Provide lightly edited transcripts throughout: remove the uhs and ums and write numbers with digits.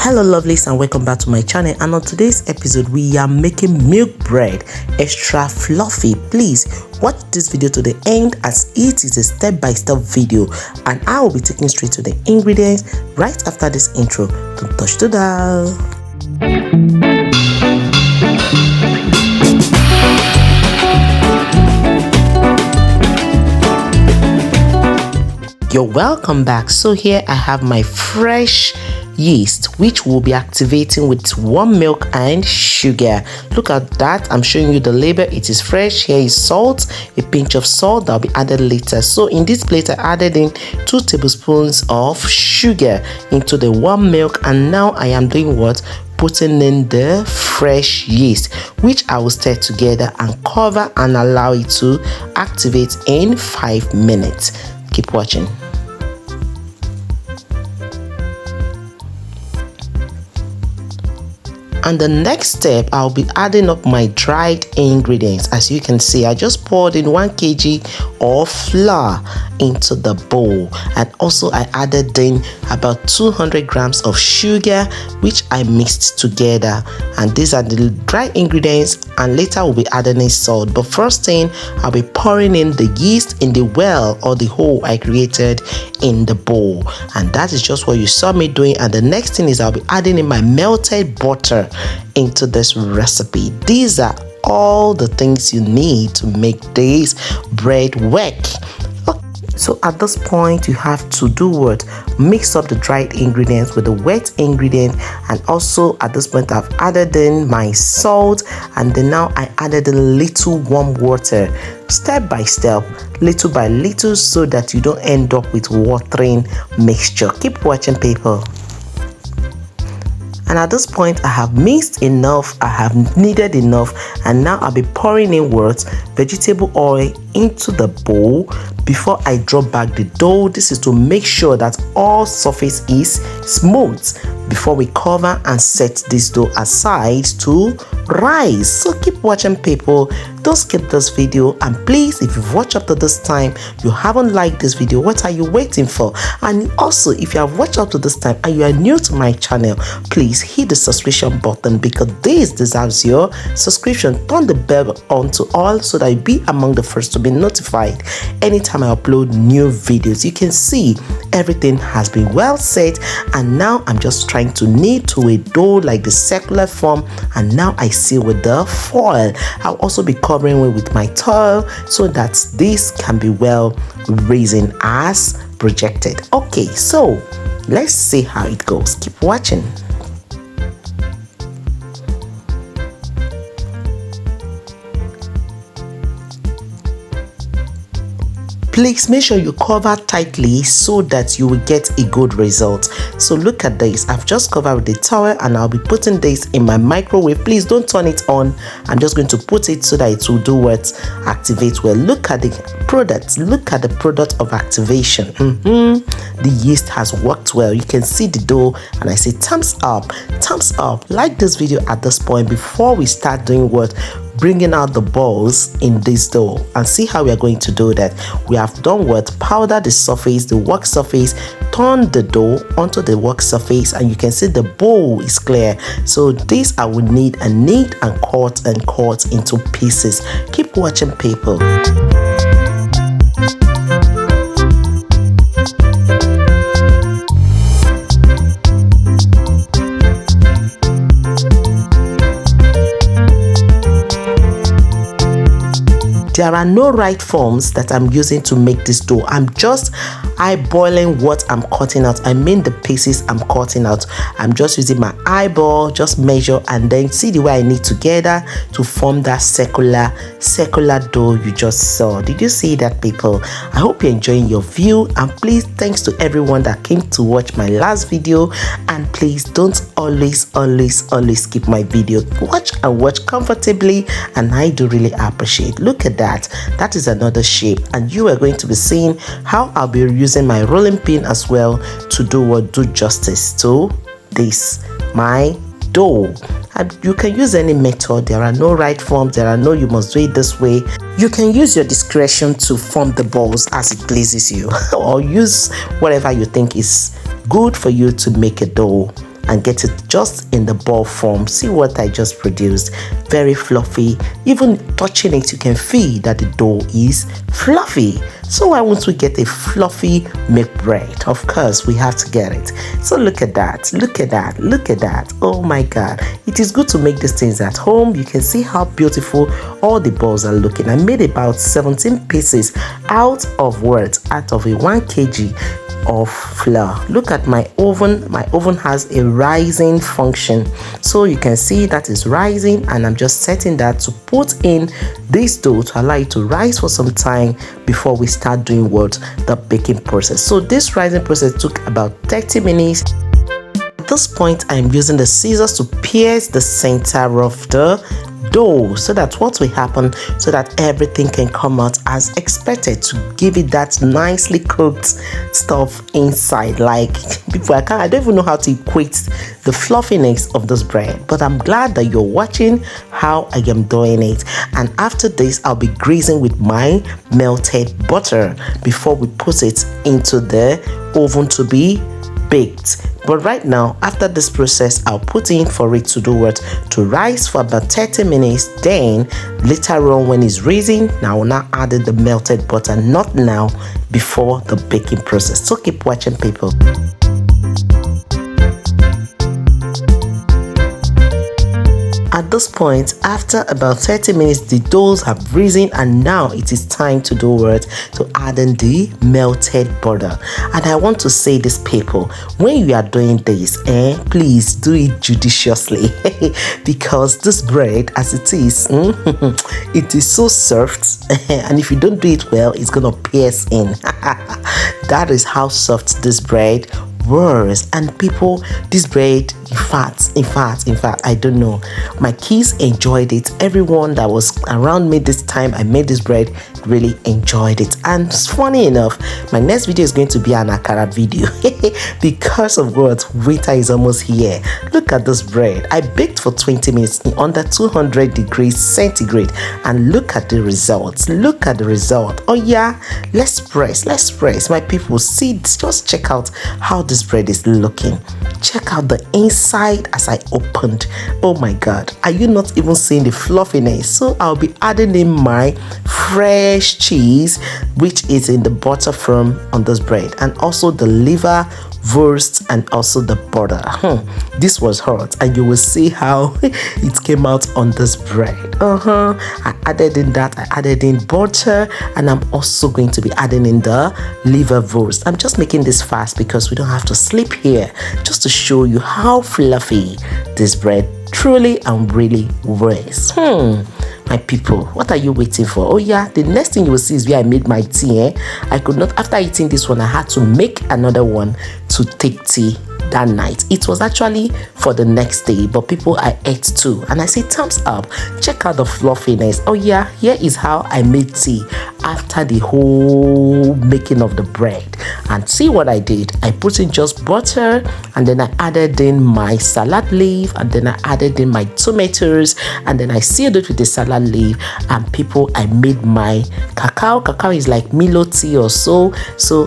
Hello lovelies, and welcome back to my channel. And on today's episode we are making milk bread extra fluffy. Please watch this video to the end as it is a step-by-step video and I will be taking straight to the ingredients right after this intro. Don't touch the dial. You're welcome back. So here I have my fresh yeast, which will be activating with warm milk and sugar. Look at that, I'm showing you the label. It is fresh. Here is salt, a pinch of salt that will be added later. So in this plate I added in 2 tablespoons of sugar into the warm milk, and now I am doing what? Putting in the fresh yeast, which I will stir together and cover and allow it to activate in 5 minutes. Keep watching. And the next step, I'll be adding up my dried ingredients. As you can see, I just poured in 1 kg of flour into the bowl, and also I added in about 200 grams of sugar, which I mixed together. And these are the dry ingredients, and later we'll be adding in salt. But first thing, I'll be pouring in the yeast in the well or the hole I created in the bowl, and that is just what you saw me doing. And the next thing is I'll be adding in my melted butter into this recipe. These are all the things you need to make this bread work. So at this point you have to do what? Mix up the dried ingredients with the wet ingredient, and also at this point I've added in my salt, and then now I added a little warm water, step by step, little by little, so that you don't end up with watering mixture. Keep watching, people. And at this point I have mixed enough, I have kneaded enough, and now I'll be pouring in what? Vegetable oil into the bowl before I drop back the dough. This is to make sure that all surface is smooth before we cover and set this dough aside to rise. So keep watching, people. Don't skip this video, and please, if you've watched up to this time, you haven't liked this video, what are you waiting for? And also, if you have watched up to this time and you are new to my channel, please hit the subscription button, because this deserves your subscription. Turn the bell on to all so that you'll be among the first to be notified anytime I upload new videos. You can see everything has been well set, and now I'm just trying to knead to a dough like the circular form, and now I seal with the foil. I'll also be covering it with my towel so that this can be well raising as projected. Okay, so let's see how it goes. Keep watching. Please make sure you cover tightly so that you will get a good result. So look at this. I've just covered with the towel, and I'll be putting this in my microwave. Please don't turn it on. I'm just going to put it so that it will do what? Activate well. Look at the product. Look at the product of activation. The yeast has worked well. You can see the dough, and I say thumbs up. Thumbs up. Like this video at this point before we start doing what? Bringing out the balls in this dough, and see how we are going to do that. We have done what? Powder the surface, the work surface, turn the dough onto the work surface, and you can see the bowl is clear. So this I will knead and cut into pieces. Keep watching, people. There are no right forms that I'm using to make this dough. I'm just eyeballing what I'm cutting out. I mean the pieces I'm cutting out. I'm just using my eyeball, just measure, and then see the way I knit together to form that circular dough you just saw. Did you see that, people? I hope you're enjoying your view, and please, thanks to everyone that came to watch my last video. And please don't always skip my video. Watch comfortably, and I do really appreciate. Look at that. That is another shape, and you are going to be seeing how I'll be using my rolling pin as well to do justice to this my dough. And you can use any method. There are no right forms. There are no you must do it this way. You can use your discretion to form the balls as it pleases you or use whatever you think is good for you to make a dough and get it just in the ball form. See what I just produced? Very fluffy. Even touching it, you can feel that the dough is fluffy. So why won't we get a fluffy milk bread? Of course, we have to get it. So look at that, look at that, look at that. Oh my God. It is good to make these things at home. You can see how beautiful all the balls are looking. I made about 17 pieces out of a 1 kg of flour. Look at my oven. My oven has a rising function, so you can see that is rising, and I'm just setting that to put in this dough to allow it to rise for some time before we start doing the baking process. So this rising process took about 30 minutes. At this point, I'm using the scissors to pierce the center of the dough so that what will happen, so that everything can come out as expected, to give it that nicely cooked stuff inside. Like people, I don't even know how to equate the fluffiness of this bread, but I'm glad that you're watching how I am doing it. And after this, I'll be greasing with my melted butter before we put it into the oven to be baked. But right now, after this process, I'll put in for it to do to rise for about 30 minutes. Then later on, when it's rising, now add the melted butter, not now, before the baking process. So keep watching, people. At this point, after about 30 minutes, the doughs have risen, and now it is time to do to add in the melted butter. And I want to say this, people, when you are doing this, please do it judiciously because this bread, as it is, it is so soft, and if you don't do it well, it's gonna pierce in. That is how soft this bread was. And people, this bread, in fact, I don't know, my kids enjoyed it. Everyone that was around me this time I made this bread really enjoyed it. And funny enough, my next video is going to be an akara video because of winter is almost here. Look at this bread. I baked for 20 minutes in under 200 degrees centigrade, and look at the results. Look at the result. Oh yeah, let's press, my people. See, just check out how this bread is looking. Check out the inside as I opened. Oh my God, are you not even seeing the fluffiness? So I'll be adding in my fresh cheese, which is in the butter from on this bread, and also the liver wurst, and also the butter. This was hot, and you will see how it came out on this bread. I added in that, I added in butter, and I'm also going to be adding in the liver wurst. I'm just making this fast because we don't have to sleep here, just to show you how fluffy this bread truly and really was. My people, what are you waiting for? Oh yeah, the next thing you will see is where I made my tea. I could not, after eating this one, I had to make another one to take tea that night. It was actually for the next day, but people, I ate too, and I say thumbs up. Check out the fluffiness. Oh yeah, here is how I made tea after the whole making of the bread. And see what I did. I put in just butter, and then I added in my salad leaf, and then I added in my tomatoes, and then I sealed it with the salad leaf. And people, I made my cacao. Cacao is like Milo tea or so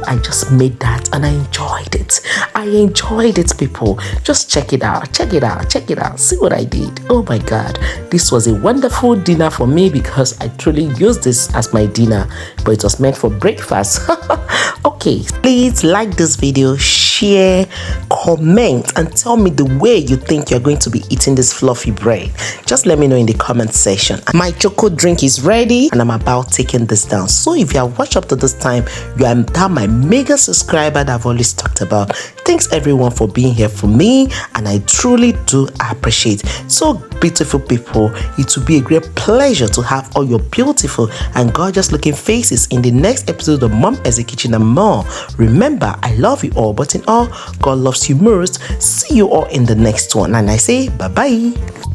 I just made that, and I enjoyed it. I enjoyed it, people. Just check it out, check it out, check it out. See what I did. Oh my God, this was a wonderful dinner for me because I truly used this as my dinner, but it was meant for breakfast. Okay, please like this video, share, comment, and tell me the way you think you're going to be eating this fluffy bread. Just let me know in the comment section. My chocolate drink is ready, and I'm about taking this down. So if you have watched up to this time, you are that my mega subscriber that I've always talked about. Thanks everyone for being here for me, and I truly do appreciate. So beautiful people, it will be a great pleasure to have all your beautiful and gorgeous looking faces in the next episode of Mom Essy Kitchen and more. Remember, I love you all, but in all, God loves you most. See you all in the next one, and I say bye bye.